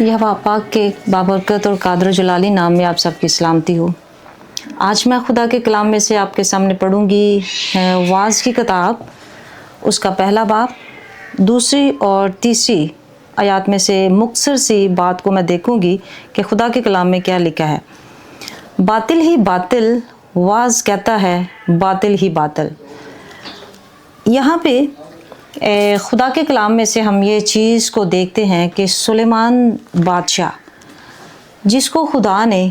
यह पाक के बाबरकत और कादर जलाली नाम में आप सबकी सलामती हो। आज मैं खुदा के कलाम में से आपके सामने पढ़ूंगी वाज़ की किताब, उसका पहला बाब, दूसरी और तीसरी आयात में से मुख्तसर सी बात को मैं देखूंगी कि खुदा के कलाम में क्या लिखा है। बातिल ही बातिल, वाज़ कहता है बातिल ही बातिल। यहाँ पे खुदा के कलाम में से हम ये चीज़ को देखते हैं कि सुलेमान बादशाह, जिसको खुदा ने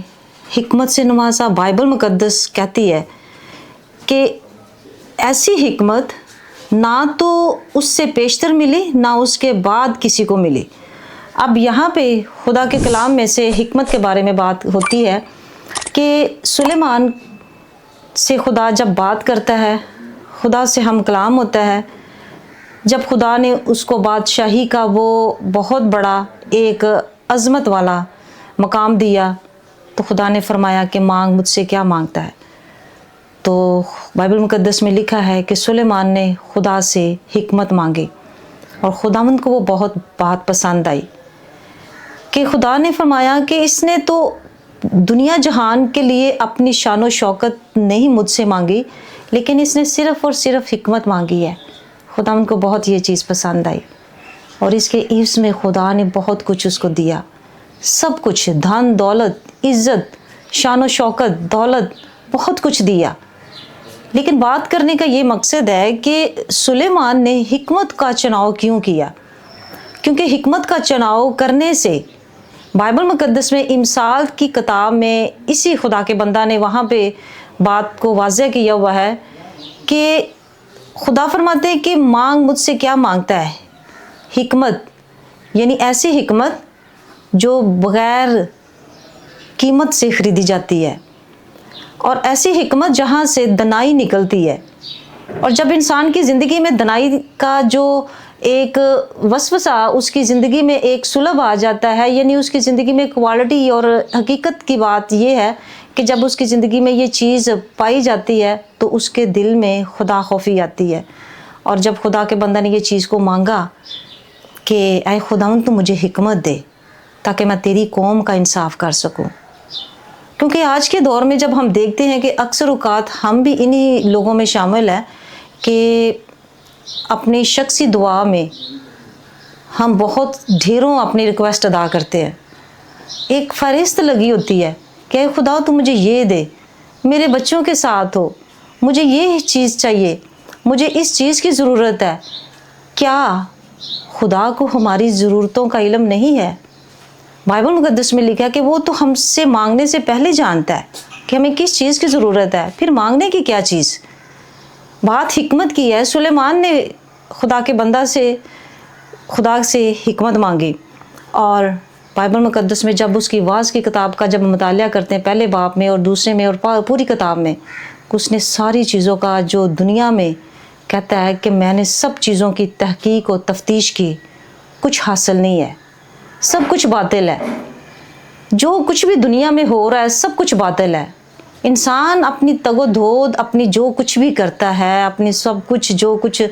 हिकमत से नवाजा, बाइबल मुकद्दस कहती है कि ऐसी हिकमत ना तो उससे पेशतर मिली ना उसके बाद किसी को मिली। अब यहाँ पे खुदा के कलाम में से हिकमत के बारे में बात होती है कि सुलेमान से खुदा जब बात करता है, खुदा से हम कलाम होता है। जब खुदा ने उसको बादशाही का वो बहुत बड़ा एक अज़मत वाला मकाम दिया तो खुदा ने फरमाया कि मांग, मुझसे क्या मांगता है। तो बाइबल मुकद्दस में लिखा है कि सुलेमान ने खुदा से हिकमत मांगी और खुदावंद को वो बहुत बात पसंद आई कि खुदा ने फरमाया कि इसने तो दुनिया जहान के लिए अपनी शान व शौकत नहीं मुझसे मांगी, लेकिन इसने सिर्फ़ और सिर्फ हिकमत मांगी है। खुदावंद को बहुत ये चीज़ पसंद आई और इसके इव्ज़ में खुदा ने बहुत कुछ उसको दिया, सब कुछ, धन दौलत, इज़्ज़त, शान व शौकत, दौलत, बहुत कुछ दिया। लेकिन बात करने का ये मकसद है कि सुलेमान ने हिकमत का चुनाव क्यों किया, क्योंकि हिकमत का चुनाव करने से बाइबल मुकद्दस में इमसाल की किताब में इसी खुदा के बंदा ने वहाँ पे बात को वाज़ह किया हुआ है कि खुदा फरमाते हैं कि मांग, मुझसे क्या मांगता है। हिकमत यानी ऐसी हिकमत जो बग़ैर कीमत से ख़रीदी जाती है और ऐसी हिकमत जहाँ से दनाई निकलती है। और जब इंसान की ज़िंदगी में दनाई का जो एक वसवसा उसकी ज़िंदगी में एक सुलभ आ जाता है, यानी उसकी ज़िंदगी में क्वालिटी और हकीकत की बात यह है कि जब उसकी ज़िंदगी में ये चीज़ पाई जाती है तो उसके दिल में खुदा खौफी आती है। और जब खुदा के बंदा ने ये चीज़ को मांगा कि ऐ खुदावंद तू मुझे हिकमत दे ताकि मैं तेरी कौम का इंसाफ कर सकूं। क्योंकि आज के दौर में जब हम देखते हैं कि अक्सर औक़ात हम भी इन्हीं लोगों में शामिल हैं कि अपनी शख्सी दुआ में हम बहुत ढेरों अपनी रिक्वेस्ट अदा करते हैं। एक फ़हरिस्त लगी होती है कि खुदा तू मुझे ये दे, मेरे बच्चों के साथ हो, मुझे ये चीज़ चाहिए, मुझे इस चीज़ की ज़रूरत है। क्या खुदा को हमारी ज़रूरतों का इल्म नहीं है? बाइबल मुकद्दस में लिखा है कि वो तो हमसे मांगने से पहले जानता है कि हमें किस चीज़ की ज़रूरत है, फिर मांगने की क्या चीज़। बात हिकमत की है। सुलेमान ने खुदा के बंदा से, खुदा से हिकमत मांगी और बाइबल मुकद्दस में जब उसकी वाज़ की किताब का जब मुतालिया करते हैं, पहले बाब में और दूसरे में और पूरी किताब में, उसने सारी चीज़ों का जो दुनिया में कहता है कि मैंने सब चीज़ों की तहकीक और तफ्तीश की, कुछ हासिल नहीं है, सब कुछ बातिल है। जो कुछ भी दुनिया में हो रहा है सब कुछ बातिल है। इंसान अपनी तगोधोद, अपनी जो कुछ भी करता है, अपनी सब कुछ जो कुछ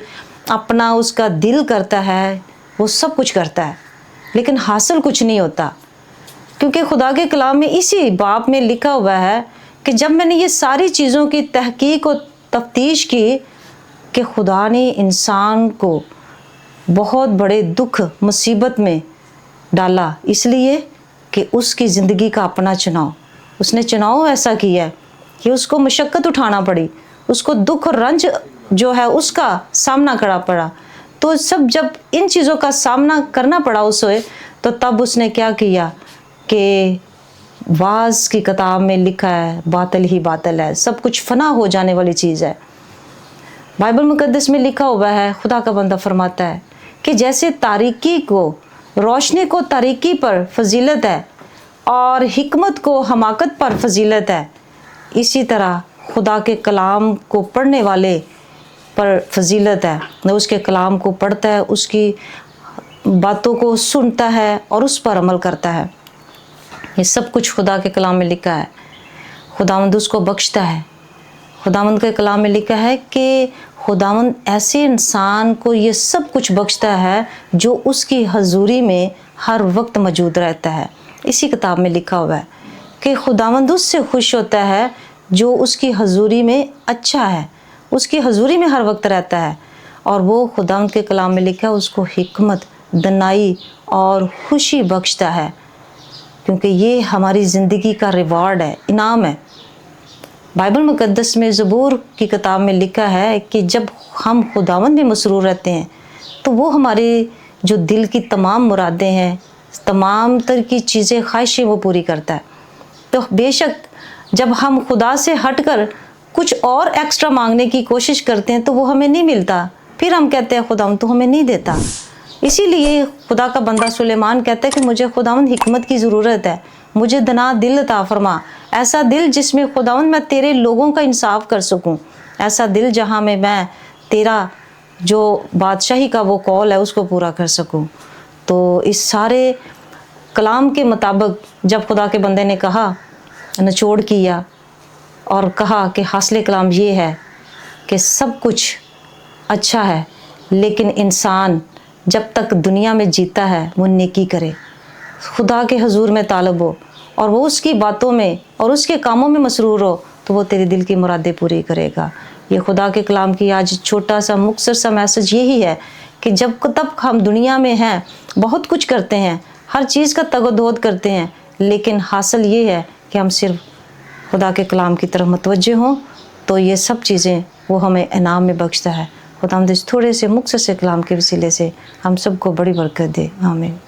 अपना उसका दिल करता है वो सब कुछ करता है, लेकिन हासिल कुछ नहीं होता। क्योंकि खुदा के कलाम में इसी बाब में लिखा हुआ है कि जब मैंने ये सारी चीज़ों की तहकीक और तफ्तीश की कि खुदा ने इंसान को बहुत बड़े दुख मुसीबत में डाला, इसलिए कि उसकी ज़िंदगी का अपना चुनाव, उसने चुनाव ऐसा किया है कि उसको मशक्क़त उठाना पड़ी, उसको दुख और रंज जो है उसका सामना करना पड़ा। तो सब जब इन चीज़ों का सामना करना पड़ा उसे, तो तब उसने क्या किया कि वाज़ की किताब में लिखा है बातिल ही बातिल है, सब कुछ फना हो जाने वाली चीज़ है। बाइबल मुकद्दस में लिखा हुआ है, खुदा का बंदा फरमाता है कि जैसे तारीकी को, रोशनी को तारीकी पर फजीलत है और हिकमत को हमाकत पर फजीलत है, इसी तरह खुदा के कलाम को पढ़ने वाले पर फजीलत है। वो उसके कलाम को पढ़ता है, उसकी बातों को सुनता है और उस पर अमल करता है। ये सब कुछ खुदा के कलाम में लिखा है। खुदावंद उसको बख्शता है खुदावंद के कलाम में लिखा है कि खुदावंद ऐसे इंसान को ये सब कुछ बख्शता है जो उसकी हजूरी में हर वक्त मौजूद रहता है। इसी किताब में लिखा हुआ है कि खुदावंद उससे खुश होता है जो उसकी हजूरी में अच्छा है, उसकी हजूरी में हर वक्त रहता है। और वो खुदावंद के कलाम में लिखा है उसको हिकमत, दनाई और खुशी बख्शता है, क्योंकि ये हमारी ज़िंदगी का रिवार्ड है, इनाम है। बाइबल मुक़द्दस में ज़बूर की किताब में लिखा है कि जब हम खुदावंद में मसरूर रहते हैं तो वो हमारे जो दिल की तमाम मुरादें हैं, तमाम तरह की चीज़ें, ख्वाहिशें वो पूरी करता है। तो बेशक जब हम खुदा से हटकर कुछ और एक्स्ट्रा मांगने की कोशिश करते हैं तो वो हमें नहीं मिलता, फिर हम कहते हैं खुदावंद तो हमें नहीं देता। इसीलिए खुदा का बंदा सुलेमान कहता है कि मुझे खुदावंद हिकमत की ज़रूरत है, मुझे दना दिल अता फरमा, ऐसा दिल जिसमें खुदावंद मैं तेरे लोगों का इंसाफ कर सकूं, ऐसा दिल जहां में मैं तेरा जो बादशाही का वो कौल है उसको पूरा कर सकूं। तो इस सारे कलाम के मुताबिक जब खुदा के बंदे ने कहा, निचोड़ किया और कहा कि हासिल कलाम ये है कि सब कुछ अच्छा है, लेकिन इंसान जब तक दुनिया में जीता है वो नेकी करे, खुदा के हजूर में तालब हो और वो उसकी बातों में और उसके कामों में मसरूर हो, तो वो तेरे दिल की मुरादें पूरी करेगा। ये खुदा के कलाम की आज छोटा सा मुख्तसर सा मैसेज यही है कि जब तब हम दुनिया में हैं, बहुत कुछ करते हैं, हर चीज़ का तगोदोद करते हैं, लेकिन हासिल ये है कि हम सिर्फ खुदा के कलाम की तरफ मुतवज्जे हों, तो ये सब चीज़ें वो हमें इनाम में बख्शता है। खुदा इस थोड़े से मुख्तसर से कलाम के वसीले से हम सबको बड़ी बरकत दे। आमीन।